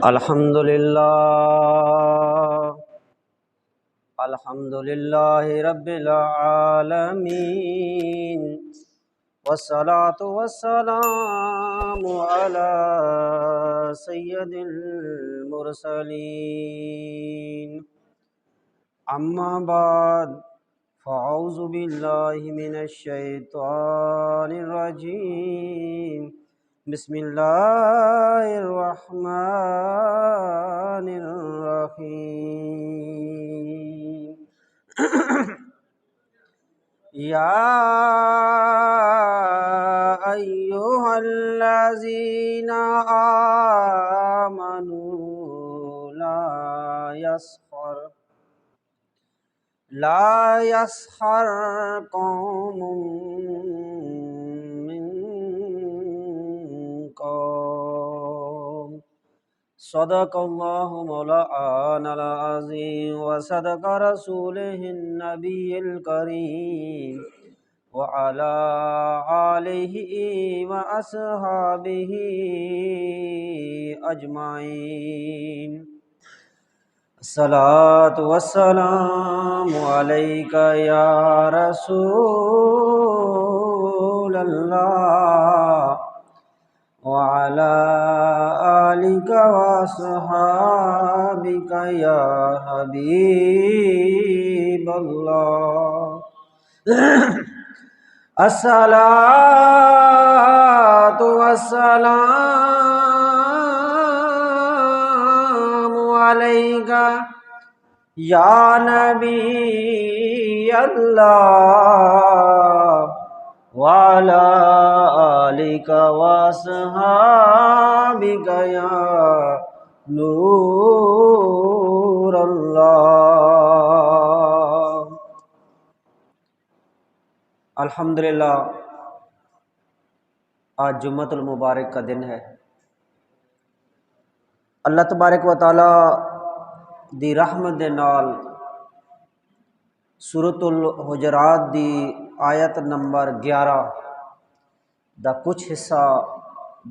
الحمد للہ رب العالمین والصلاة والسلام علی سید المرسلین اما بعد فاعوذ باللہ من الشیطان الرجیم بسم اللہ الرحمن الرحیم یا ایہا الذین آمنوا لا يسخر قوم من قوم صدق اللہ مولانا العظیم وصدق رسولہ النبی الکریم وعلى آلہ واصحابہ اجمعین الصلاۃ والسلام علیک یا رسول اللہ وعلى آلک واصحابک یا حبیب اللہ الصلاۃ والسلام علیک یا نبی اللہ وعلی آلک واصحابک یا نور اللہ۔ الحمدللہ آج جمعۃ المبارک کا دن ہے۔ اللہ تبارک و تعالی دی رحمت دے نال سورۃ الحجرات دی آیت نمبر 11 دا کچھ حصہ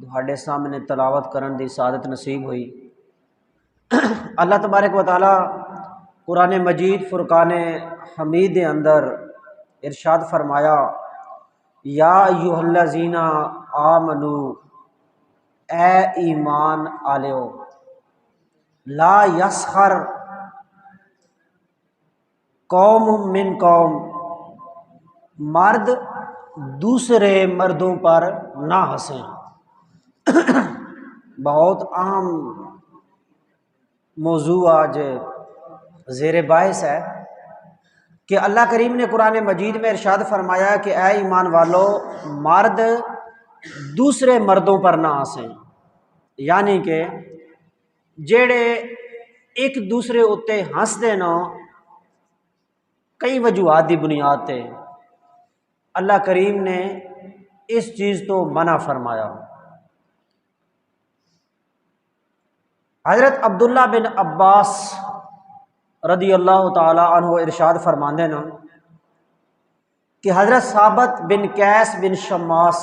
تہاڈے سامنے تلاوت کرن دی سعادت نصیب ہوئی۔ اللہ تبارک و تعالی قرآن مجید فرقان حمید دے اندر ارشاد فرمایا، یا ایھا الذین آمنو، اے ایمان آلیو، لا یسخر قوم من قوم، مرد دوسرے مردوں پر نہ ہنسیں۔ بہت اہم موضوع آج زیر بحث ہے کہ اللہ کریم نے قرآن مجید میں ارشاد فرمایا کہ اے ایمان والو، مرد دوسرے مردوں پر نہ ہنسیں، یعنی کہ جڑے ایک دوسرے اتے ہنستے نا کئی وجوہات دی بنیاد تے، اللہ کریم نے اس چیز تو منع فرمایا۔ حضرت عبداللہ بن عباس رضی اللہ تعالی عنہ ارشاد فرماندے نا کہ حضرت ثابت بن قیس بن شماس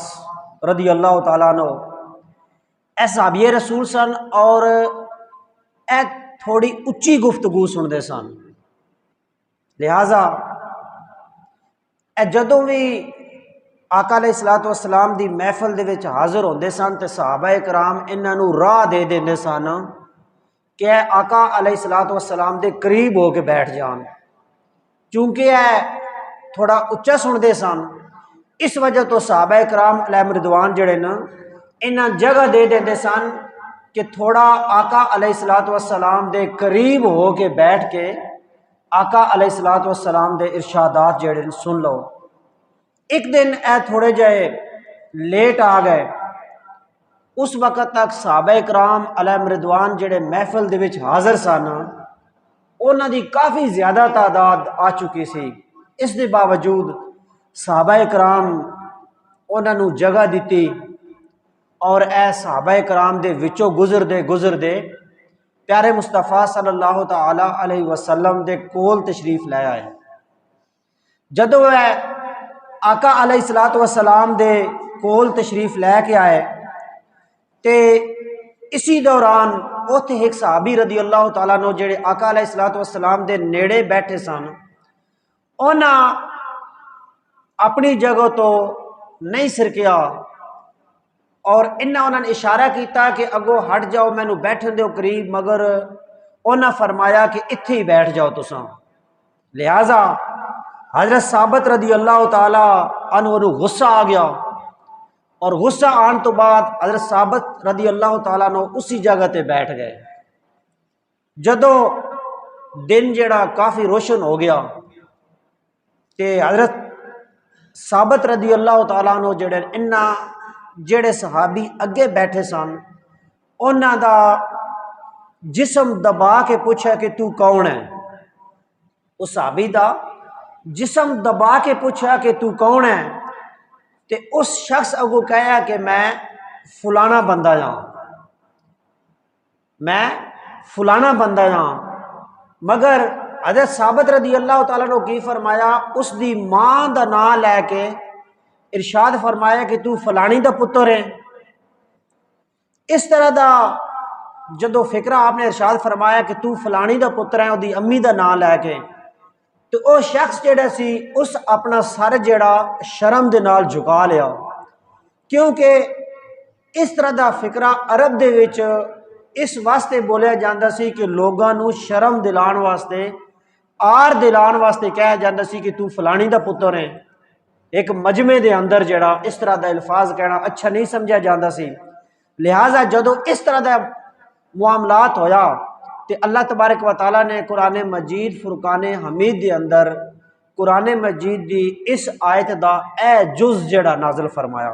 رضی اللہ تعالی عنہ اے صحابی رسول سن اور اے تھوڑی اچھی گفتگو سنتے سن، لہذا اے جدوں بھی آقا علیہ الصلوۃ والسلام دی محفل دے وچ حاضر ہوندے سن تے صحابہ کرام انہاں نوں راہ دے دیندے سن کہ آقا علیہ الصلوۃ والسلام دے قریب ہو کے بیٹھ جان، چونکہ اے تھوڑا اچا سنتے سن، اس وجہ تو صحابہ کرام علیہم رضوان جڑے نا انہاں جگہ دے دیندے سن کہ تھوڑا آقا علیہ الصلوۃ والسلام دے قریب ہو کے بیٹھ کے آقا علیہ الصلوۃ والسلام دے ارشادات جڑے سن لو۔ ایک دن اے تھوڑے جائے لیٹ آ گئے، اس وقت تک صحابہ کرام علیہم رضوان جڑے محفل دے وچ حاضر سن انہاں دی کافی زیادہ تعداد آ چکی سی، اس دے باوجود صحابہ کرام انہاں نوں جگہ دیتی اور اے صحابہ کرام دے وچوں گزردے پیارے مصطفیٰ صلی اللہ تعالی علیہ وسلم دے کول تشریف لے آئے۔ جدوں اے آقا علیہ الصلوۃ والسلام دے کول تشریف لے کے آئے تے اسی دوران اتنے ایک صحابی رضی اللہ تعالیٰ عنہ جڑے آقا علیہ الصلوۃ والسلام دے نیڑے بیٹھے سن، انہاں اپنی جگہ تو نہیں سرکیا اور انہوں نے اشارہ کیتا کہ اگو ہٹ جاؤ، مینو بیٹھن دیو قریب، مگر انہاں فرمایا کہ اتھے ہی بیٹھ جاؤ تساں۔ لہذا حضرت ثابت رضی اللہ تعالی عنہ نو غصہ آ گیا، اور غصہ آن تو بعد حضرت ثابت رضی اللہ تعالیٰ عنہ اسی جگہ تے بیٹھ گئے۔ جدو دن جڑا کافی روشن ہو گیا کہ حضرت ثابت رضی اللہ تعالیٰ عنہ جڑے صحابی اگے بیٹھے سن، انہاں دا جسم دبا کے پوچھا کہ تو کون ہے؟ اس صحابی دا جسم دبا کے پوچھا کہ تو کون ہے؟ تے اس شخص اگو کہا کہ میں فلانا بندہ ہاں، میں فلانا بندہ ہاں۔ مگر حضرت ثابت رضی اللہ تعالیٰ نے کی فرمایا، اس دی ماں دا نام لے کے ارشاد فرمایا کہ تو فلانی دا پتر ہے۔ اس طرح دا جدو فکرہ آپ نے ارشاد فرمایا کہ تو فلانی دا پتر ہے، دی امی دا نام لے کے، تو وہ شخص جڑا سی اس اپنا سر جڑا شرم دے نال جھکا لیا، کیونکہ اس طرح دا فکرہ عرب دے وچ اس واسطے بولیا جاندہ سی کہ لوگاں نو شرم دلان واسطے، آر دلان واسطے کہا جاندہ سی کہ تو فلانی دا پتر ہے۔ ایک مجمع دے اندر جڑا اس طرح دا الفاظ کہنا اچھا نہیں سمجھا جاندہ سی۔ لہٰذا جدو اس طرح دا معاملات ہویا تے اللہ تبارک و تعالیٰ نے قرآن مجید فرقان حمید دے اندر قرآن مجید دی اس آیت دا اے جز جڑا نازل فرمایا۔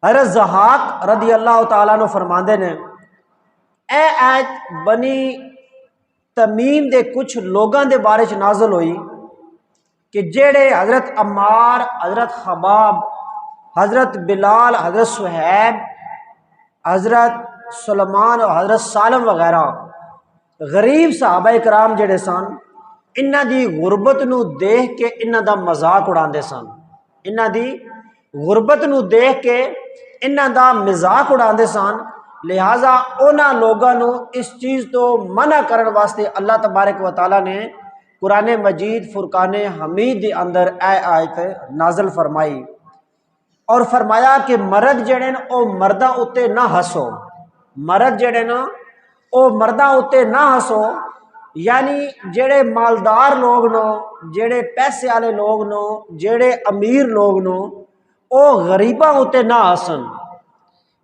حضرت ضحاک رضی اللہ تعالیٰ عنہ فرماندے نے، اے آیت بنی تمیم دے کچھ لوگاں دے بارے چ نازل ہوئی کہ جڑے حضرت عمار، حضرت خباب، حضرت بلال، حضرت صہیب، حضرت سلمان اور حضرت سالم وغیرہ غریب صحابہ کرام جڑے سن، انہاں دی غربت نو دیکھ کے انہاں دا مذاق اڑاندے سن، انہاں دی غربت نو دیکھ کے انہاں دا مذاق اڑاندے سن۔ لہٰذا انہاں لوگاں نو اس چیز تو منع کرن واسطے اللہ تبارک و تعالیٰ نے قرآن مجید فرقان حمید دے اندر اے آیت نازل فرمائی، اور فرمایا کہ مرد جڑے نا او مرداں اتے نہ ہسو، مرد جڑے نا او مرداں اتے نہ ہسو، یعنی جڑے مالدار لوگ نو، جڑے پیسے والے لوگ نو، جڑے امیر لوگ نو، او غریباں اتے نہ ہسن،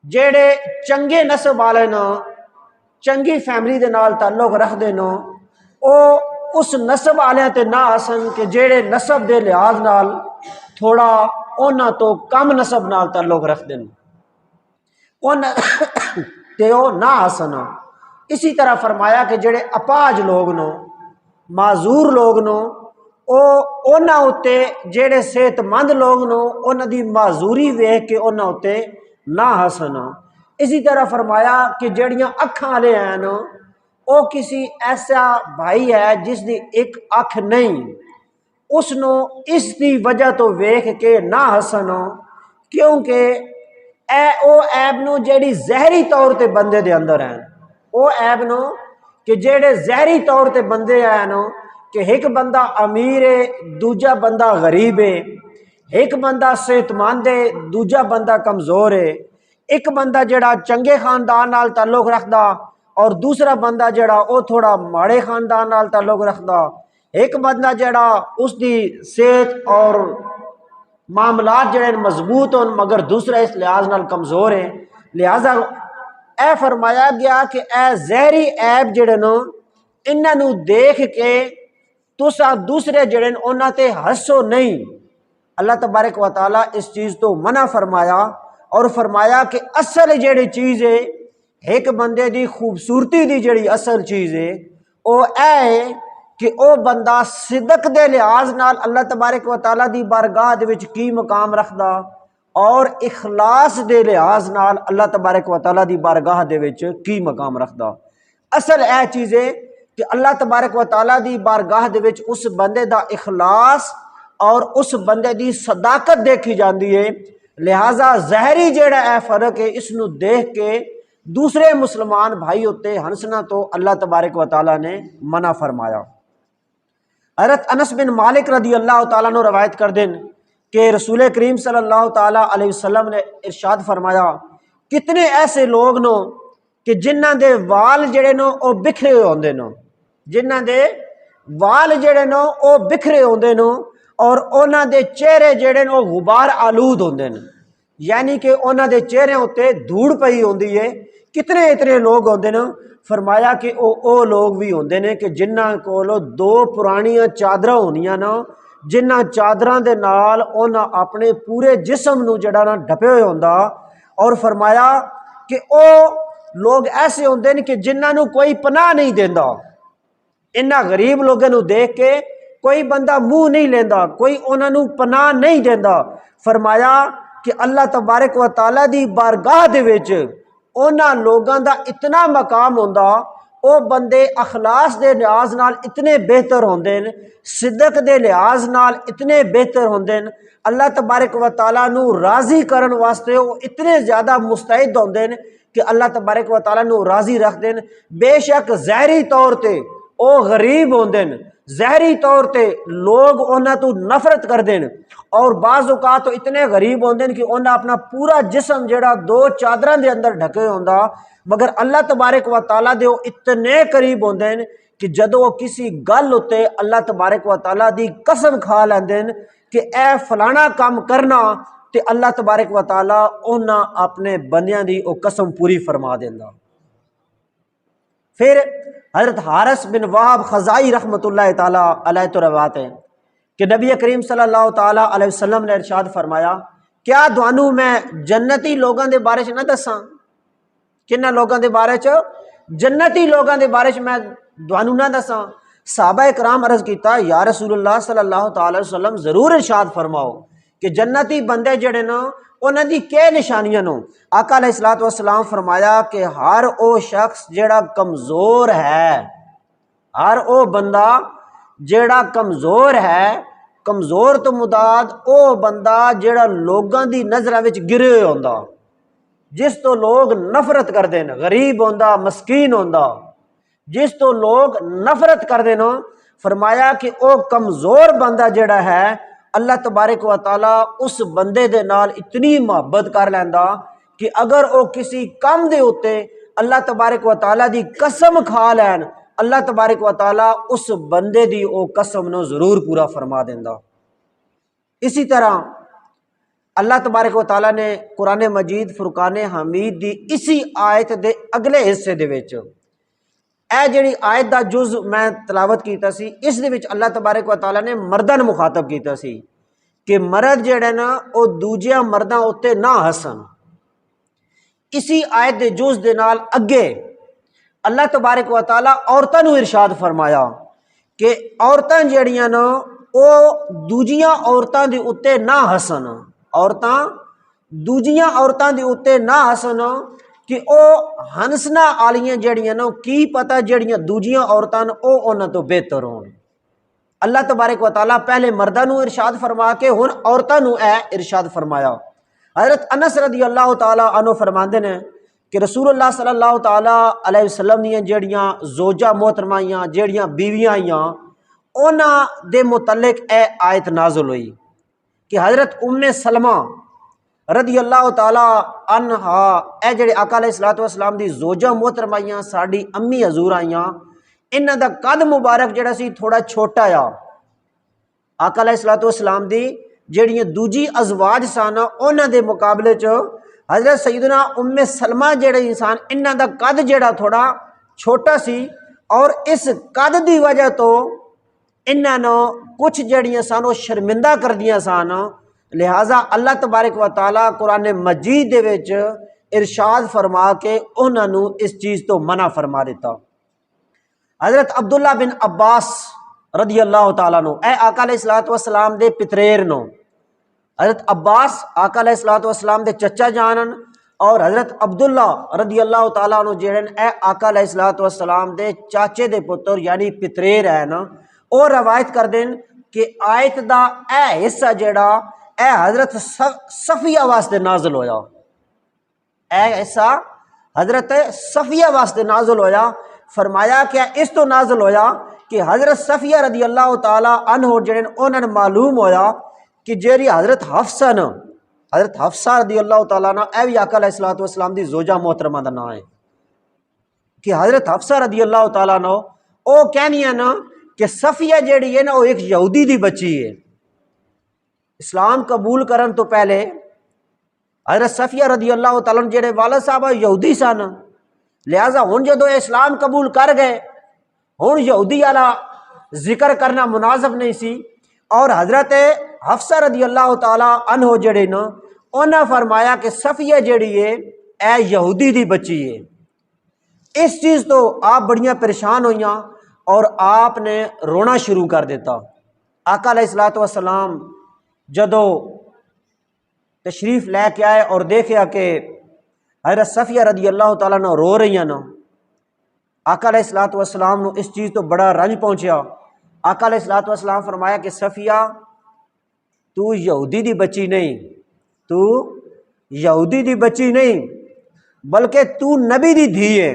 جڑے چنگے نسب والے نو، چنگی فیملی دے نال تعلق رکھ دے نو، او اس نسب والے تے نہ ہسن کہ جڑے نسب دے لحاظ نال تھوڑا انہاں تو کم نسب نال تعلق رکھ دے تے او نہ ہسن۔ اسی طرح فرمایا کہ جڑے اپاج لوگ نو، معذور لوگ نو، او انہاں اتے جڑے صحت مند لوگ نو انہاں دی معذوری ویکھ کے انہاں اتے نہ ہسن۔ اسی طرح فرمایا کہ جڑیاں اکھاں والے ہیں نا، او کسی ایسا بھائی ہے جس دی ایک اکھ نہیں، اس نو اس دی وجہ تو ویکھ کے نہ ہسن، کیونکہ او عیب نو جیڑی زہری طور تے بندے دے اندر ہیں، او عیب نو کہ جیڑے زہری طور تے بندے ہیں نو، کہ ایک بندہ امیر ہے دوجا بندہ غریب ہے، ایک بندہ صحت مند ہے دوجا بندہ کمزور ہے، ایک بندہ جڑا چنگے خاندان نال تعلق رکھدا اور دوسرا بندہ جڑا او تھوڑا ماڑے خاندان نال تعلق رکھدا، ایک بندہ جڑا اس دی صحت اور معاملات جڑے مضبوط ہون مگر دوسرا اس لحاظ نال کمزور ہے۔ لہذا اے فرمایا گیا کہ اے زہری عیب جڑے نو انہاں نو دیکھ کے تساں دوسرے جڑے انہاں تے ہسو نہیں۔ اللہ تبارک و تعالیٰ اس چیز تو منع فرمایا، اور فرمایا کہ اصل جڑی چیز ہے ایک بندے دی خوبصورتی دی جڑی اصل چیز ہے او اے کہ او بندہ صدق دے لحاظ نال اللہ تبارک و تعالیٰ دی بارگاہ دے وچ کی مقام رکھدا، اور اخلاص دے لحاظ نال اللہ تبارک و تعالیٰ دی بارگاہ دے وچ کی مقام رکھدا۔ اصل اے چیز ہے کہ اللہ تبارک و تعالیٰ دی بارگاہ دے وچ اس بندے دا اخلاص اور اس بندے دی صداقت دیکھی جاندی ہے۔ لہٰذا ظاہری جڑا اے فرق ہے اس نو دیکھ کے دوسرے مسلمان بھائی ہوتے ہنسنا تو اللہ تبارک و تعالیٰ نے منع فرمایا۔ حضرت انس بن مالک رضی اللہ تعالیٰ نے روایت کر دیں کہ رسول کریم صلی اللہ تعالیٰ علیہ وسلم نے ارشاد فرمایا، کتنے ایسے لوگ نو کہ جنہ دے وال جڑے نو او بکھرے ہوندے نو، جنہ دے وال جڑے نو او بکھرے ہوندے نو اور انہاں دے چہرے جڑے نو غبار آلود ہوندے نے، یعنی کہ انہاں دے چہرے ہوتے دھوڑ پئی ہوندی ہے۔ کتنے اتنے لوگ ہوندے نے؟ فرمایا کہ او لوگ بھی ہوندے نے کہ جنہاں کولو دو پرانیاں چادراں ہونیاں نا، جنہاں چادراں دے نال انہاں اپنے پورے جسم نو جڑا نا ڈھپے ہوئے ہوندا، اور فرمایا کہ او لوگ ایسے ہوندے نے کہ جنہاں نو کوئی پناہ نہیں دیندا۔ انہاں غریب لوگوں نو دیکھ کے کوئی بندہ منہ نہیں لیندا، کوئی انہاں نو پناہ نہیں دیندا۔ فرمایا کہ اللہ تبارک و تعالیٰ دی بارگاہ دے وچ انہاں لوگاں دا اتنا مقام ہوندا، او بندے اخلاص دے لحاظ نال اتنے بہتر ہوندے نے، صدق دے لحاظ نال اتنے بہتر ہوندے نے، اللہ تبارک و تعالیٰ نو راضی کرن واسطے وہ اتنے زیادہ مستعد ہوندے نے کہ اللہ تبارک و تعالیٰ نو راضی رکھ دین۔ بے شک ظاہری طور تے او غریب ہوندے نے، ظاہری طور تے لوگ انہاں تو نفرت کر دین، اور بعض اوقات تو اتنے غریب ہوندے نے کہ انہاں اپنا پورا جسم جڑا دو چادراں دے اندر ڈھکے ہوندا، مگر اللہ تبارک و تعالیٰ دے وہ اتنے قریب ہوندے نے کہ جدو وہ کسی گل ہوتے اللہ تبارک و تعالیٰ دی قسم کھا لیندے نے کہ اے فلانا کام کرنا، تے اللہ تبارک و تعالیٰ انہاں اپنے بندیاں دی وہ قسم پوری فرما دیندا۔ پھر حضرت حارث بن وہب خزائی رحمۃ اللہ تعالیٰ علیہ تو روایت ہے کہ نبی کریم صلی اللہ تعالیٰ علیہ وسلم نے ارشاد فرمایا، کیا دوانو میں جنتی لوگاں دے بارے چ نہ دساں؟ کنہ لوگاں دے بارے چ؟ جنتی لوگاں دے بارے چ میں دوانو نہ دساں؟ صحابہ اکرام عرض کیتا، یا رسول اللہ صلی اللہ تعالی وسلم ضرور ارشاد فرماؤ کہ جنتی بندے جڑے نا انہاں دی کیا نشانیاں نو؟ آقا علیہ الصلوۃ والسلام فرمایا کہ ہر او شخص جڑا کمزور ہے، ہر او بندہ جڑا کمزور ہے، کمزور تو مراد او بندہ جڑا لوگاں دی نظراں وچ گرے ہوئے ہوندا، جس تو لوگ نفرت کر دین، غریب ہوندا، مسکین ہوندا، جس تو لوگ نفرت کر دین۔ فرمایا کہ او کمزور بندہ جڑا ہے اللہ تبارک و تعالیٰ اس بندے دے نال اتنی محبت کر لیندا کہ اگر او کسی کام دے ہوتے اللہ تبارک و تعالیٰ دی قسم کھا لین، اللہ تبارک و تعالیٰ اس بندے دی او قسم نو ضرور پورا فرما دیندا۔ اسی طرح اللہ تبارک و تعالیٰ نے قرآن مجید فرقان حمید دی اسی آیت دے اگلے حصے دے وچ اے جڑی آیت دا جز میں تلاوت کیتا سی، اس دے وچ اللہ تبارک و تعالیٰ نے مرداں مخاطب کیتا سی کہ مرد جڑے نا او دوجیاں مرداں اتے نہ ہسن۔ اسی آیت دے جز دے نال اگے اللہ تبارک و تعالیٰ عورتاں نو ارشاد فرمایا کہ عورتاں جڑیاں نا او دوجیاں عورتاں دے اتے نہ ہسن، عورتاں دوجیاں عورتاں دے اتے نہ ہسن کہ او ہنسنا آلیاں جڑیاں نا کی پتہ جڑیاں دوجیاں عورتاں او انہاں تو بہتر ہون۔ اللہ تبارک و تعالیٰ پہلے مرداں نو ارشاد فرما کے ہن عورتاں نو اے ارشاد فرمایا۔ حضرت انس رضی اللہ تعالیٰ عنہ فرماندے نے کہ رسول اللہ صلی اللہ تعالیٰ علیہ وسلم دیاں جڑیاں زوجہ محترمائیاں جڑیاں بیویاں آئیاں انہاں دے متعلق اے آیت نازل ہوئی کہ حضرت ام سلمہ رضی اللہ تعالیٰ عنہا اے جڑے آقا علیہ الصلوۃ والسلام دی زوجہ محترمائیاں ساڈی امی حضور آئیاں، انہاں دا قد مبارک جڑا سی تھوڑا چھوٹا آ، آقا علیہ الصلوۃ والسلام دی جڑیاں دوجی ازواج سان انہاں دے مقابلے چ حضرت سیدنا ام سلمہ جڑے انسان انہاں دا قد جڑا تھوڑا چھوٹا سی، اور اس قد دی وجہ تو انہاں نو کچھ جڑیاں سان وہ شرمندہ کر دیاں سان، لہٰذا اللہ تبارک و تعالیٰ قرآن مجید دے وچ ارشاد فرما کے انہاں نو اس چیز تو منع فرما دیتا۔ حضرت عبداللہ بن عباس رضی اللہ تعالیٰ عنہ اے آقا علیہ الصلوۃ والسلام دے پتریر نو، حضرت عباس آقا علیہ الصلوۃ والسلام دے چچا جانن، اور حضرت عبداللہ رضی اللہ تعالیٰ عنہ جڑن اے آقا علیہ الصلوۃ والسلام دے چاچے دے پتر یعنی پتریر ہے نا، اور روایت کر دین کہ آیت دا اے حصہ جڑا اے حضرت صفیہ واسطے نازل ہویا، اے حصہ حضرت صفیہ واسطے نازل ہویا، فرمایا کیا اس تو نازل ہویا کہ حضرت صفیہ رضی اللہ تعالی عنہ جڑے انہوں نے معلوم ہویا کہ جیری حضرت حفصہ نا، حضرت حفصہ رضی اللہ تعالیٰ عنہ اے بھی آقا علیہ السلام دی زوجہ محترمہ دا نام ہے، کہ حضرت حفصہ رضی اللہ تعالیٰ عنہ او کہنی ہے نا کہ صفیہ جیڑی ہے نا وہ ایک یہودی دی بچی ہے۔ اسلام قبول کرن تو پہلے حضرت صفیہ رضی اللہ تعالیٰ عنہ جیڑے والد صاحب یہودی سن، لہٰذا ہن جدو اسلام قبول کر گئے ہن یہودی والا ذکر کرنا مناسب نہیں سی، اور حضرت حفصہ رضی اللہ تعالیٰ عنہ جڑے نا انہاں فرمایا کہ صفیہ جڑی ہے اے یہودی دی بچی ہے۔ اس چیز تو آپ بڑیاں پریشان ہوئیاں اور آپ نے رونا شروع کر دیتا۔ آقا علیہ السلام جدو تشریف لے کے آئے اور دیکھا کہ حضرت صفیہ رضی اللہ تعالیٰ عنہ رو رہی ہیں نا، آقا علیہ السلام نو اس چیز تو بڑا رنج پہنچیا۔ آقا علیہ السلام فرمایا کہ صفیہ تو یہودی دی بچی نہیں، تو یہودی دی بچی نہیں بلکہ تو نبی دی دھی ہے۔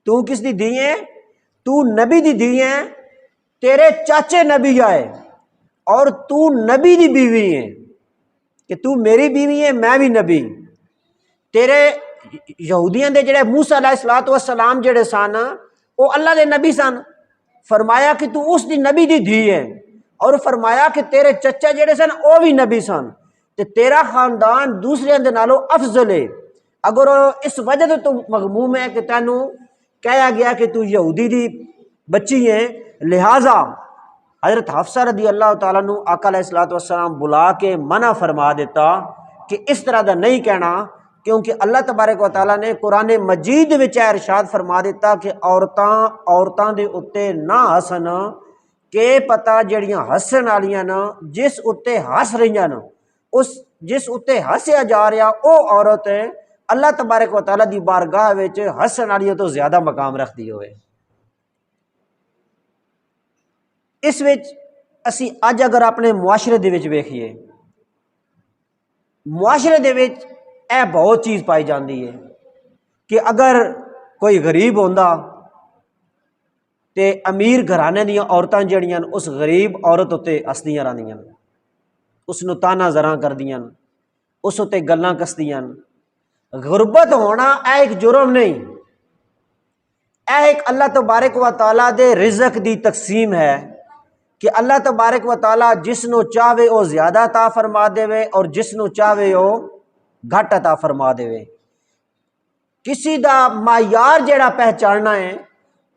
تو کس دی دھی ہے؟ تو نبی دی دھی ہے، تیرے چاچے نبی آئے اور تو نبی دی بیوی ہے، کہ تو میری بیوی ہے میں بھی نبی۔ تیرے یہودیاں دے جڑے موسیٰ علیہ السلام جڑے سن وہ اللہ دے نبی سن، فرمایا کہ تو اس دی نبی دی دھی ہے، اور فرمایا کہ تیرے چچا جڑے سن وہ بھی نبی سن، تے تیرا خاندان دوسرے دے نالوں افضل ہے۔ اگر اس وجہ تو مغموم ہے کہ تینوں کہا گیا کہ تو یہودی دی بچی ہے، لہٰذا حضرت حفصہ رضی اللہ تعالیٰ عنہ آقا علیہ السلام بلا کے منع فرما دیتا کہ اس طرح دا نہیں کہنا، کیونکہ اللہ تبارک و تعالیٰ نے قرآن مجید وچ ارشاد فرما دیتا کہ عورتاں دے اتے نہ ہسن، کہ پتہ جڑیاں ہسن والیاں نا جس اتے ہس رہیاں نا، اس جس اتے ہسیا جا رہا او عورت اللہ تبارک و تعالیٰ دی بارگاہ وچ ہسن والی تو زیادہ مقام رکھ دی ہوئے۔ اس وچ اسی اج اگر اپنے معاشرے دے وچ ویکھیے، معاشرے دے وچ اے بہت چیز پائی جاندی ہے کہ اگر کوئی غریب ہوندا تے امیر گھرانے دیاں عورتاں جڑیاں اس غریب عورت اتے ہسدیاں رہندیاں، اس نو تانا زراں کردیاں، اس اتے گلاں کسدیاں۔ غربت ہونا اے ایک جرم نہیں، اے ایک اللہ تبارک و تعالیٰ دے رزق دی تقسیم ہے کہ اللہ تبارک و تعالیٰ جس نو چاہے او زیادہ عطا فرما دے اور جس نو چاہے او گھٹ عطا فرما دے۔ کسی دا معیار جیڑا پہچاننا ہے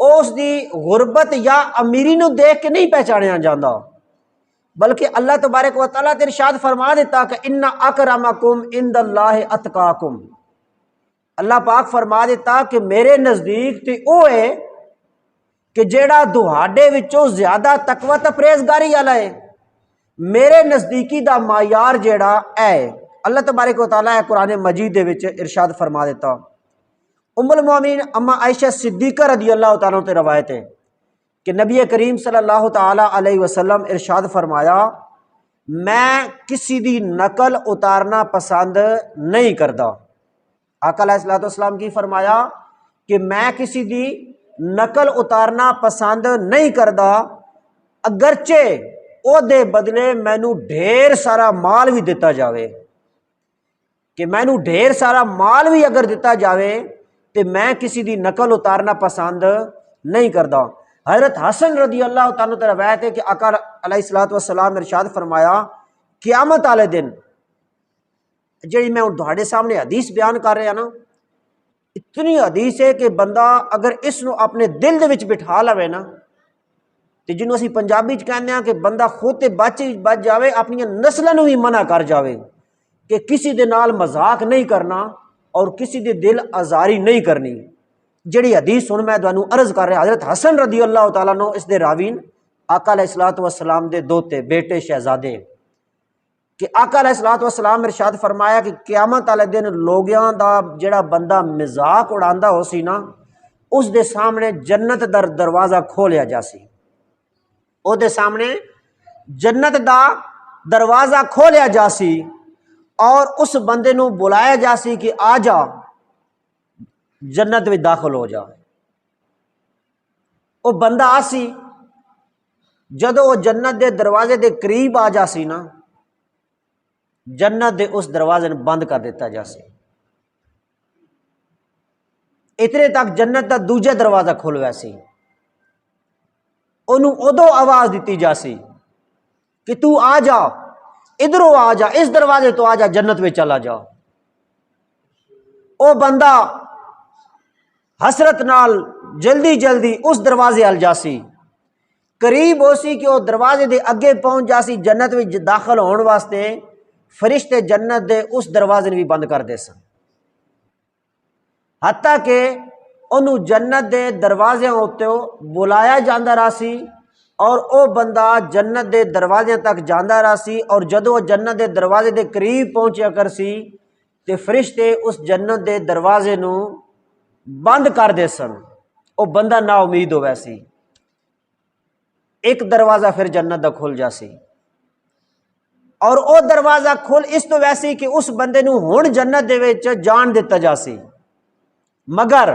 اس دی غربت یا امیری نو دیکھ کے نہیں پہچانیا جاندہ، بلکہ اللہ تبارک و تعالیٰ تے ارشاد فرما دیتا کہ ان اکرمکم عند اللہ اتقاکم۔ اللہ پاک فرما دیتا کہ میرے نزدیک تے او ہے کہ جیڑا دہاڑے وچوں زیادہ تقوی تے پرہیزگاری والا ہے، میرے نزدیکی دا معیار جیڑا ہے اللہ تبارک و تعالیٰ قرآن مجید دے وچ ارشاد فرما دیتا۔ ام المومنین اما عائشہ صدیقہ رضی اللہ تعالیٰ عنہ تے روایت ہے کہ نبی کریم صلی اللہ تعالیٰ علیہ وسلم ارشاد فرمایا میں کسی دی نقل اتارنا پسند نہیں کرتا۔ آقا علیہ السلام کی فرمایا کہ میں کسی دی نقل اتارنا پسند نہیں کرتا، اگرچہ او دے بدلے مینوں ڈھیر سارا مال بھی دیتا جاوے، کہ مینوں ڈھیر سارا مال بھی اگر دیتا جاوے تو میں کسی دی نقل اتارنا پسند نہیں کرتا۔ حضرت حسن رضی اللہ تعالیٰ عنہ روایت ہے کہ آقا علیہ السلام ارشاد فرمایا قیامت والے دن، جی میں تھوڑے سامنے حدیث بیان کر رہا نا، اتنی حدیث ہے کہ بندہ اگر اس نو اپنے دل دے وچ بٹھا لوے نا، تو جنوں اسی پنجابی چ کہنے ہیں کہ بندہ خود تے بچ جاوے، اپنی نسلوں نو بھی منع کر جاوے کہ کسی دے نال مذاق نہیں کرنا اور کسی دے دل آزاری نہیں کرنی۔ جڑی حدیث سن میں تانوں عرض کر رہا، حضرت حسن رضی اللہ تعالیٰ عنہ اس دے راوین آقا علیہ السلام دے دوتے بیٹے شہزادے، کہ آقا علیہ السلام ارشاد فرمایا کہ قیامت والے دن لوگیاں دا جڑا بندہ مذاق اڑاندا ہو سی نا، اس دے سامنے جنت دا دروازہ کھولیا جاسی، او دے سامنے جنت دا دروازہ کھولیا جاسی اور اس بندے نو بلایا جاسی کہ آ جا، جنت میں داخل ہو جا۔ وہ بندہ آسی جدو وہ جنت دے دروازے دے قریب آ جاسی نا، جنت دے اس دروازے نے بند کر دیتا جاسی، اتنے تک جنت دا دوجا دروازہ کھل ویسی، انہوں ادو آواز دیتی جاسی کہ تو آ جا، ادھروں آ جا، اس دروازے تو آ جا، جنت میں چلا جا۔ او بندہ حسرت نال جلدی جلدی اس دروازے ال جاسی، قریب ہو سی کہ وہ دروازے دے اگے پہنچ جاسی جنت میں داخل ہونے واسطے، فرشتے جنت دے اس دروازے بھی بند کر دے سن، حتیٰ کہ انہوں جنت دے دروازے ہوتے بلایا جاندہ راسی، اور او بندہ جنت دے دروازے تک جاندہ راسی، اور جدو جنت دے دروازے دے قریب پہنچیا کرسی تے فرشتے اس جنت دے دروازے نو بند کر دے سن، او بندہ نا امید ہو ویسی، ایک دروازہ پھر جنت دا کھل جاسی، اور او دروازہ کھل اس تو ویسی کہ اس بندے نو ہن جنت دے وچ جان دیتا جاسی، مگر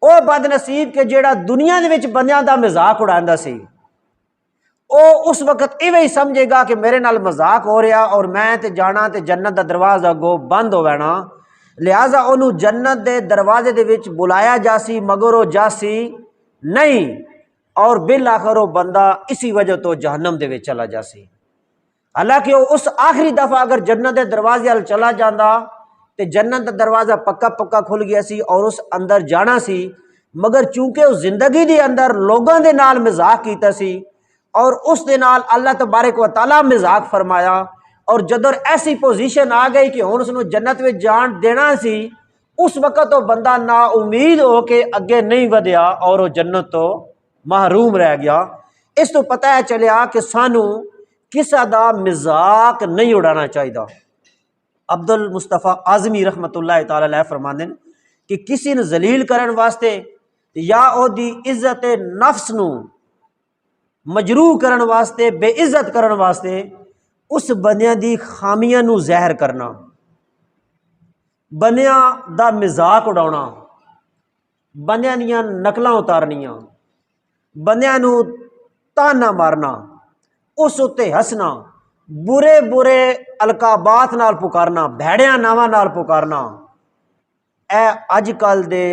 او بد نصیب کہ جیڑا دنیا دے وچ بندیاں دا مذاق اڑاندا سی، او اس وقت ایویں ہی سمجھے گا کہ میرے نال مذاق ہو رہا اور میں تے جانا تے جنت دا دروازہ گو بند ہو وینا، لہٰذا انہوں جنت دے دروازے دے وچ بلایا جاسی مگر وہ جاسی نہیں، اور بالآخر وہ بندہ اسی وجہ تو جہنم دے وچ چلا جاسی۔ حالانکہ وہ اس آخری دفعہ اگر جنت دے دروازے ال چلا جاندہ تے جنت دا دروازہ پکا پکا کھل گیا سی اور اس اندر جانا سی، مگر چونکہ اس زندگی دے اندر لوگوں دے نال مذاق کیتا سی اور اس دے نال اللہ تبارک و تعالیٰ مذاق فرمایا، اور جدر ایسی پوزیشن آ گئی کہ ہن اس نو جنت میں جان دینا سی، اس وقت وہ بندہ نا امید ہو کے اگے نہیں ودیا اور وہ جنت تو محروم رہ گیا۔ اس تو پتہ ہے چلیا کہ سانو کسا دا مذاق نہیں اڑانا چاہیے۔ عبد المصطفیٰ اعظمی رحمت اللہ تعالی علیہ فرماندے کہ کسی نے ذلیل کرن واسطے یا او دی عزت نفس نو مجروح کرن واسطے، بے عزت کرن واسطے اس بندیاں دی خامیاں نو ظاہر کرنا، بندیاں دا مذاق اڑاونا، بندیاں دیاں نقلاں اتارنیاں، بندیاں نو تانا مارنا، اس اتے ہسنا، برے برے القابات نال پکارنا، بھیڑیاں ناواں نال پکارنا، اے اج کل دے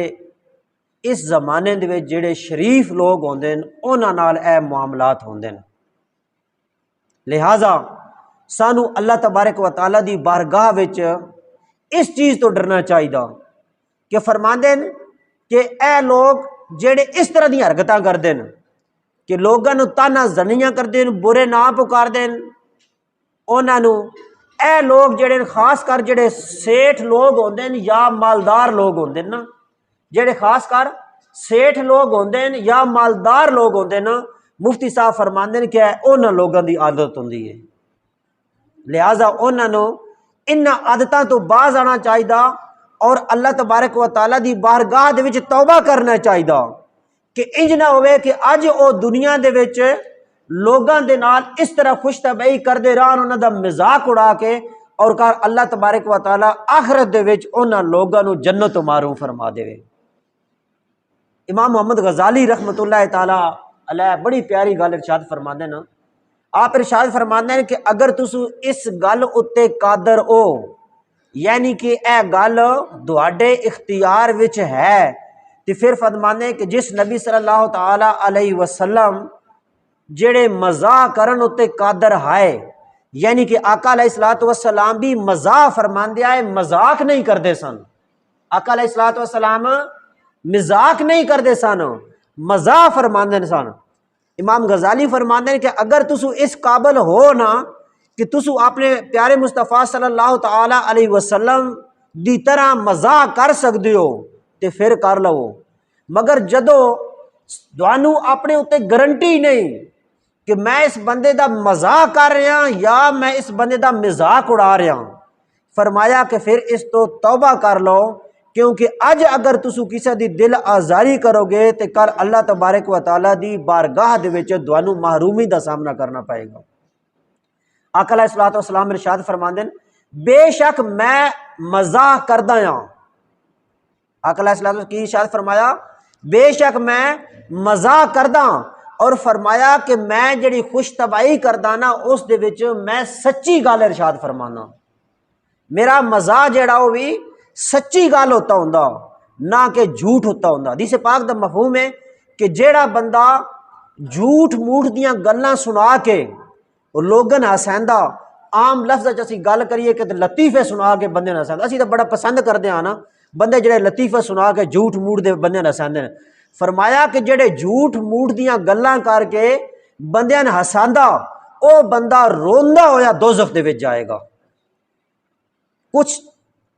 اس زمانے دے وچ جڑے شریف لوگ ہوندے انہاں نال اے معاملات ہوندے، لہذا سانو اللہ تبارک و تعالیٰ دی بارگاہ وچ اس چیز تو ڈرنا چاہیے کہ فرماندے کہ اے لوگ جڑے اس طرح دی حرکتاں کردے کہ لوگاں نو تانا زنیاں کردے، برے نام پکار دین، انہاں نو اے لوگ جڑے خاص کر جڑے سیٹھ لوگ ہوندے یا مالدار لوگ ہوندے نا، جڑے خاص کر سیٹھ لوگ ہوندے یا مالدار لوگ ہوندے نا، مفتی صاحب فرماندے کہ انہاں لوگاں دی عادت ہوندی ہے، لہٰذا انہاں نو انہاں عادتاں تو باز آنا چاہیے اور اللہ تبارک و تعالیٰ دی بارگاہ دے وچ توبہ کرنا چاہیے کہ انج نہ ہوئے کہ اج او دنیا دے وچ لوگاں دے نال اس طرح خوش طبعی کردے رہن، انہاں دا مذاق اڑا کے، اور کر اللہ تبارک و تعالیٰ آخرت دے وچ انہاں لوگاں نو جنت و معروف فرما دے۔ امام محمد غزالی رحمت اللہ تعالی علیہ بڑی پیاری گل ارشاد فرماندے نا، آپ ارشاد فرماندے ہیں کہ اگر تسو اس گل اتے قادر ہو، یعنی کہ اے گل تواڈے اختیار وچ ہے، تو پھر فرماندے ہیں کہ جس نبی صلی اللہ تعالی علیہ وسلم جڑے مزاح کرن اتے قادر ہائے، یعنی کہ آقا علیہ الصلوۃ والسلام بھی مزاح فرماندے آئے، مذاق نہیں کردے سن، آقا علیہ الصلوۃ والسلام مذاق نہیں کردے سن، مزاح فرماندے سن۔ امام غزالی فرماندے ہیں کہ اگر تسو اس قابل ہو نا کہ تسو اپنے پیارے مصطفیٰ صلی اللہ تعالی علیہ وسلم دی طرح مزاح کر سکتے ہو تے پھر کر لو، مگر جدو دوانو اپنے اتے گارنٹی نہیں کہ میں اس بندے دا مزاح کر رہا یا میں اس بندے دا مذاق اڑا رہا، فرمایا کہ پھر اس تو توبہ کر لو، کیونکہ اج اگر تسو کسی دی دل آزاری کرو گے تو کل اللہ تبارک و تعالیٰ دی بارگاہ دے وچ دوانو محرومی دا سامنا کرنا پائے گا۔ آقا علیہ الصلوۃ والسلام ارشاد فرماندے بے شک میں مزاح کردا ہاں، آقا علیہ السلام کی ارشاد فرمایا بے شک میں مزاح کردا اور فرمایا کہ میں جڑی خوش طبعی کردا نا اس دے وچ میں سچی گل ارشاد فرمانا، میرا مزاح جڑا وہ بھی سچی گل ہوتا ہوندا نہ کہ جھوٹ ہوتا ہوندا۔ حدیث پاک دا مفہوم ہے کہ جیڑا بندہ جھوٹ موٹ دیاں گلاں سنا کے لوگن ہسیندا، عام لفظ اسی گل کریے کہ لطیفے سنا کے بندے ہسیندا، اسی تو بڑا پسند کردے ہاں نا بندے جڑے لطیفے سنا کے جھوٹ موٹ دے بندے ہساندے نے۔ فرمایا کہ جڑے جھوٹ موٹ دیاں گلاں کر کے بندیاں ہساندا او بندہ روندا ہویا دوزخ دے وچ جائے گا۔ کچھ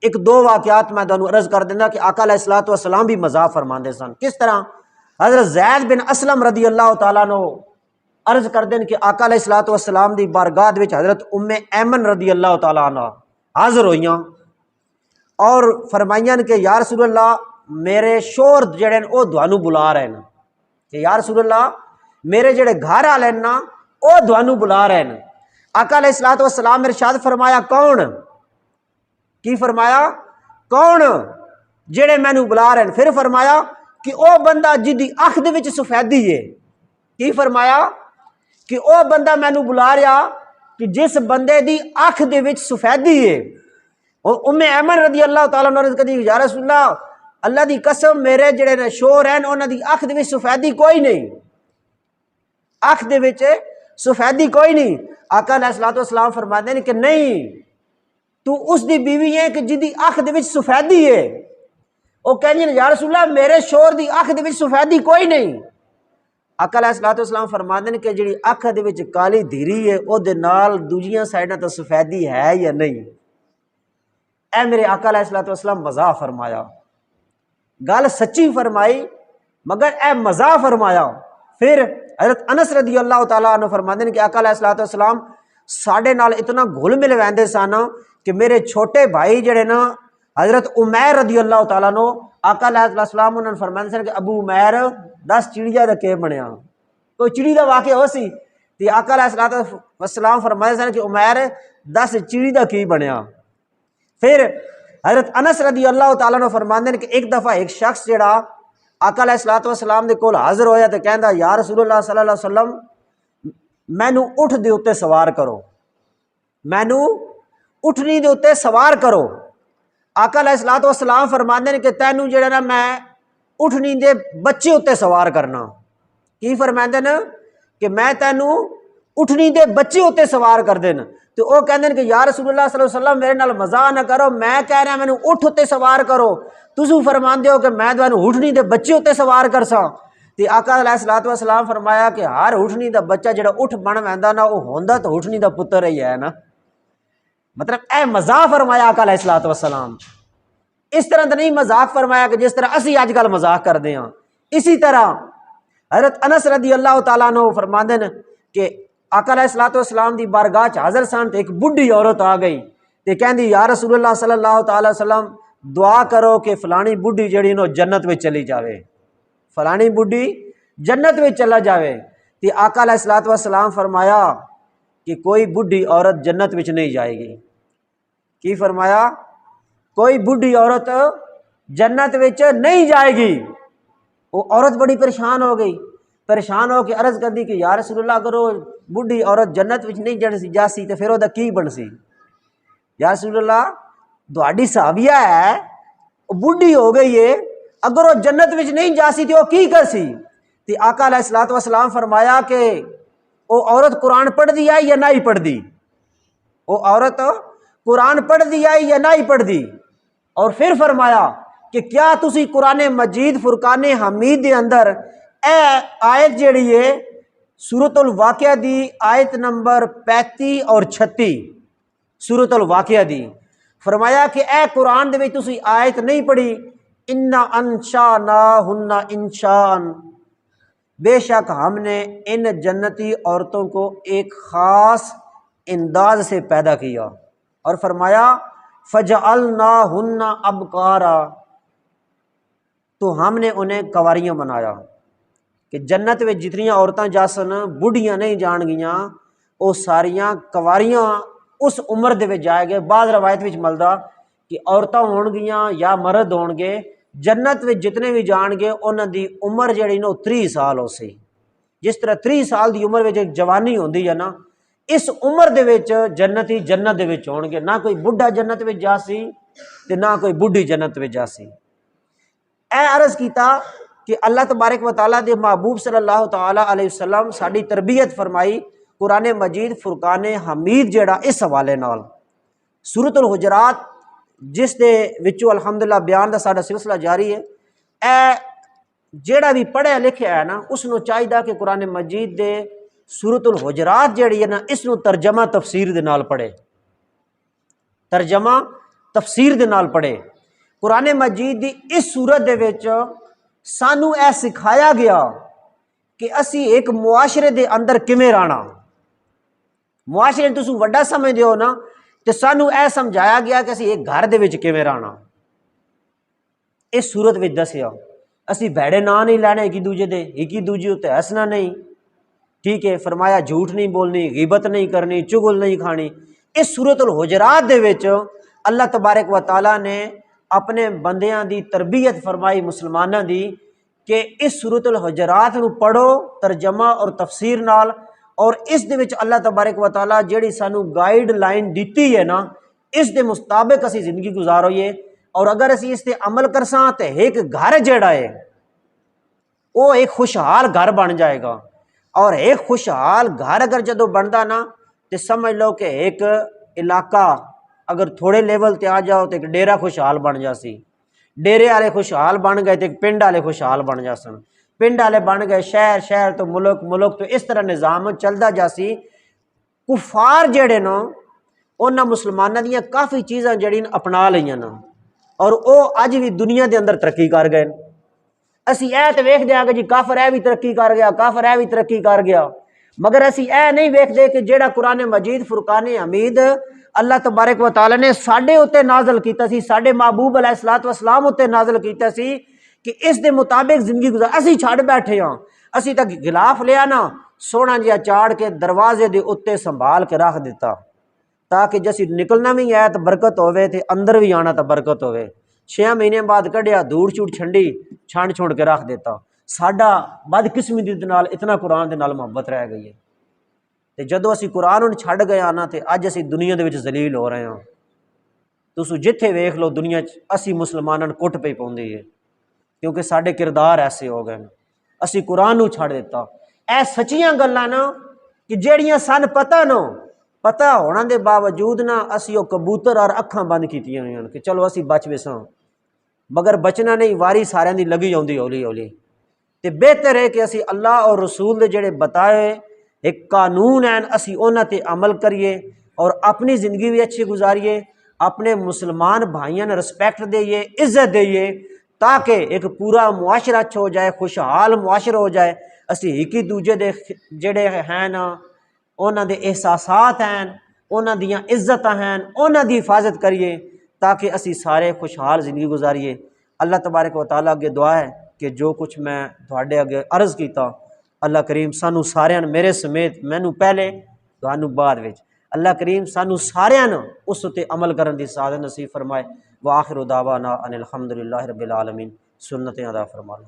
ایک دو واقعات میں تانوں عرض کر دینا کہ آقا علیہ الصلوۃ والسلام بھی مزاح فرماندے سن۔ کس طرح؟ حضرت زید بن اسلم رضی اللہ تعالیٰ عنہ عرض کر دیں کہ آقا علیہ الصلوۃ والسلام دی بارگاہ وچ حضرت ام ایمن رضی اللہ تعالیٰ عنہ حاضر ہوئیاں اور فرمائیاں کہ یا رسول اللہ میرے شوہر جڑے نے او تھانوں بلا رہے ہیں، کہ یا رسول اللہ میرے جڑے گھر والے نا او تھانوں بلا رہے ہیں۔ آقا علیہ الصلوۃ والسلام نے ارشاد فرمایا کون؟ کی فرمایا کون جڑے مینوں بلا رہے ہیں؟ پھر فرمایا کہ او بندہ جدی اکھ دے وچ سفیدی ہے۔ کی فرمایا کہ او بندہ مینوں بلا رہا کہ جس بندے دی اکھ دے وچ سفیدی ہے۔ اور ام ایمن رضی اللہ تعالیٰ عنہ عرض کردی یا رسول اللہ دی قسم میرے جڑے نے شوہر ہیں انہاں دی اکھ دے وچ سفیدی کوئی نہیں، اکھ دے وچ سفیدی کوئی نہیں۔ آقا علیہ الصلوۃ والسلام فرماتے ہیں کہ نہیں تو اس دی بیوی ہے کہ جدی اکھ دے وچ سفیدی ہے۔ وہ کہندی یا رسول اللہ میرے شوہر دی اکھ دے وچ سفیدی کوئی نہیں۔ آقا علیہ الصلوۃ والسلام فرماتے ہیں کہ جڑی اکھ دے وچ کالی دھیری ہے او دے نال دوجیاں سائڈاں تے سفیدی ہے یا نہیں؟ اے میرے آقا علیہ الصلوۃ والسلام مزاح فرمایا، گل سچی فرمائی مگر اے مزاح فرمایا۔ پھر حضرت انس رضی اللہ تعالیٰ عنہ فرماتے ہیں کہ آقا علیہ الصلوۃ والسلام ساڈے نال اتنا گھل مل ویندے سن کہ میرے چھوٹے بھائی جڑے نا حضرت عمیر رضی اللہ تعالیٰ عنہ آقا علیہ السلام انہوں نے فرماتے سن کہ ابو عمیر 10 چڑیا دا کے بنیا، کوئی چڑی دا واقعہ ہو سی تے آقا علیہ السلام فرماتے سن کہ عمیر 10 چڑی دا کی بنیا۔ پھر حضرت انس رضی اللہ تعالیٰ عنہ فرماتے ہیں کہ ایک دفعہ ایک شخص جڑا آقا علیہ الصلوۃ والسلام دے کول حاضر ہویا تے کہندا یا رسول اللہ صلی اللہ علیہ وسلم مینوں اٹھ دے اتے سوار کرو، مینوں اٹھنی دے اتے سوار کرو۔ آقا علیہ الصلوۃ والسلام فرماتے ہیں کہ تینوں جڑا نا میں اٹھنی دے بچے اتے سوار کرنا۔ کی فرماتے ہیں کہ میں تینوں اٹھنی دے بچے اتے سوار کر دینا۔ تو وہ کہتے ہیں کہ یا رسول اللہ صلی اللہ علیہ وسلم میرے نال مزاح نہ کرو، میں کہہ رہا مینوں اٹھ اتے سوار کرو، تسوں فرماندے ہو کہ میں تانوں اٹھنی دے بچے اتے سوار کرساں۔ تے آقا علیہ الصلوۃ والسلام فرمایا کہ ہر اٹھنی دا بچہ جڑا اٹھ بن ویندا نا وہ ہوندا تو اٹھنی دا پتر ہی ہے نا، مطلب اے مزاح فرمایا آقا علیہ الصلوۃ والسلام۔ اس طرح تو نہیں مذاق فرمایا کہ جس طرح اسی اج کل مذاق کرتے ہیں۔ اسی طرح حضرت انس رضی اللہ تعالیٰ عنہ فرماندے ہیں کہ آقا علیہ الصلوۃ والسلام دی بارگاہ چ حاضر سن تے ایک بڈھی عورت آ گئی تے کہندی یا رسول اللہ صلی اللہ تعالی وسلم دعا کرو کہ فلانی بڈھی جڑی نو جنت میں چلی جاوے، فلانی بڈھی جنت میں چلا جاوے۔ تے آقا علیہ الصلوۃ والسلام فرمایا کہ کوئی بڈھی عورت جنت میں نہیں جائے گی۔ کی فرمایا؟ کوئی بڈھی عورت جنت وچ نہیں جائے گی۔ وہ عورت بڑی پریشان ہو گئی، پریشان ہو کے عرض کر دی کہ یا رسول اللہ اگر وہ بڈھی عورت جنت وچ نہیں جاسی تو پھر وہ کی بنسی؟ یا رسول اللہ تہاڈی صحابیہ ہے وہ بڈھی ہو گئی ہے، اگر وہ جنت وچ نہیں جاسی تو وہ کی کرسی؟ تے آقا علیہ الصلوۃ والسلام فرمایا کہ وہ عورت قرآن پڑھ دی ہے یا نہیں پڑھ دی، وہ عورت قرآن پڑھ دی ہے یا نہیں پڑھ دی۔ اور پھر فرمایا کہ کیا تسی قرآن مجید فرقان حمید دے اندر اے آیت جیڑی ہے سورۃ الواقعہ دی آیت نمبر 35 اور 36 سورۃ الواقعہ دی، فرمایا کہ اے قرآن دے وچ تسی آیت نہیں پڑھی انا انشاناہن انشاء، بے شک ہم نے ان جنتی عورتوں کو ایک خاص انداز سے پیدا کیا، اور فرمایا فجعلناہن ابکارا، تو ہم نے انہیں کنواریاں بنایا۔ کہ جنت میں جتنی عورتاں جاسن بڑھیاں نہیں جان گیاں، وہ ساریاں کنواریاں اس عمر دے وچ جائے گے۔ بعض روایت وچ ملدا کہ عورتاں ہون گیاں یا مرد ہون گے جنت میں جتنے بھی جان گے انہوں دی عمر جڑی نا 30 سال ہو سی. جس طرح 30 سال دی عمر وچ ایک جوانی ہوندی ہے نا، اس عمر دے وچ جنتی جنت دے وچ ہون گے. نہ کوئی بڈھا جنت وچ جا سی تے نہ کوئی بڈھی جنت وچ جا سی. اے عرض کیتا کہ اللہ تبارک و تعالیٰ دے محبوب صلی اللہ تعالیٰ علیہ وسلم ساڈی تربیت فرمائی قرآن مجید فرقان حمید جڑا اس حوالے نال سورۃ الحجرات جس دے وچوں الحمدللہ بیان دا ساڈا سلسلہ جاری ہے. اے جیڑا بھی پڑھیا لکھیا ہے نا اس نو چاہیے کہ قرآن مجید دے سورۃ الحجرات جیڑی ہے نا اس نو ترجمہ تفسیر دے نال پڑھے، ترجمہ تفسیر دے نال پڑھے. قرآن مجید دی اس سورت دے وچ سانو اے سکھایا گیا کہ اسی ایک معاشرے دے اندر کیویں رہنا. معاشرے تسوں وڈا سمجھدے ہو نا تے سانو اے سمجھایا گیا کہ اسی ایک گھر دے وچ کیویں رہنا. اس سورت وچ دسیا اسی بھڑے نا نہیں لینے ایک دوجے دے، ایک دوجے تے ہسنا نہیں، ٹھیک ہے. فرمایا جھوٹ نہیں بولنی، غیبت نہیں کرنی، چغل نہیں کھانی. اس سورۃ الحجرات دے وچ اللہ تبارک و تعالیٰ نے اپنے بندیاں دی تربیت فرمائی مسلماناں دی کہ اس سورۃ الحجرات نو پڑھو ترجمہ اور تفسیر نال، اور اس دے وچ اللہ تبارک و تعالیٰ جیڑی سانو گائیڈ لائن دیتی ہے نا اس دے مطابق اسی زندگی گزاروئے. اور اگر اسی اس تے عمل کرساں تے ایک گھر جیڑا ہے وہ ایک خوشحال گھر بن جائے گا. اور ایک خوشحال گھر اگر جدو بندا نا تے سمجھ لو کہ ایک علاقہ اگر تھوڑے لیول تے آ جاؤ تو ایک ڈیرا خوشحال بن جاسی، ڈیرے والے خوشحال بن گئے تو ایک پنڈ والے خوشحال بن جاسن، پنڈ والے بن گئے شہر، شہر تو ملک، ملک تو اس طرح نظام چلدا جاسی. کفار جڑے نا انہاں مسلماناں دیاں کافی چیزاں جڑی اپنا لئیاں نا اور او اج بھی دنیا دے اندر ترقی کر گئے. اسی اے تے ویکھ دیا کہ جی کافر اے بھی ترقی کر گیا، کافر اے بھی ترقی کر گیا، مگر اسی اے نہیں ویکھ دے کہ جیڑا قرآن مجید فرقان حمید اللہ تبارک و تعالیٰ نے ساڈے اتے نازل کیتا سی، ساڈے محبوب علیہ الصلوۃ والسلام اتے نازل کیتا سی کہ اس دے مطابق زندگی گزار. اسی چھڑ بیٹھے ہاں، اسی تک غلاف لیا نا سونا جہا چاڑ کے دروازے دے اتے سنبھال کے رکھ دیتا تاکہ جسی نکلنا بھی ہے تو برکت ہوئے تے اندر بھی آنا تو برکت ہوئے. 6 مہینے بعد کڈیا دھوڑ چوڑ چھنڈی چھانڈ چھوڑ کے رکھ دیتا. ساڈا بدقسمتی دے نال اتنا قرآن دے نال محبت رہ گئی ہے تے جدو اسی قرآن ہن چھڈ گئے آنا تے اج اسی دنیا دے وچ ذلیل ہو رہے ہاں. تسو جتھے ویکھ لو دنیا اسی مسلماناں نوں کٹ پئی پوندی ہے کیونکہ ساڈے کردار ایسے ہو گئے اسی قرآن نوں چھڈ دیتا. اے سچیاں گلاں نا کہ جیڑیاں سن پتہ ہونا دے باوجود نا اسی او کبوتر اور اکھاں بند کیتیاں ہوئیاں کہ چلو اسی بچ وساں، مگر بچنا نہیں، واری سارے دی لگی جاندی ہولی ہولی. تے بہتر ہے کہ اسی اللہ اور رسول دے جڑے بتائے ایک قانون ہیں اسی انہاں تے عمل کریے اور اپنی زندگی بھی اچھی گزاریے، اپنے مسلمان بھائیاں نے رسپیکٹ دئیے، عزت دئیے تاکہ ایک پورا معاشرہ اچھا ہو جائے، خوشحال معاشرہ ہو جائے. اسی ایک دوجے دے جڑے ہیں نا انہاں دے احساسات ہیں، انہاں دیاں عزتاں ہیں، انہاں دی حفاظت کریے تاکہ اسی سارے خوشحال زندگی گزاریے. اللہ تبارک و تعالیٰ اگے دعا ہے کہ جو کچھ میں تھوڑے اگے عرض کیتا اللہ کریم سانو ساریاں میرے سمیت مینوں پہلے تانوں بعد وچ اللہ کریم سانو ساریاں اس تے عمل کرن دی سعادت نصیب فرمائے. وآخر دعوانا ان الحمدللہ رب العالمین. سنتیں ادا فرمائے.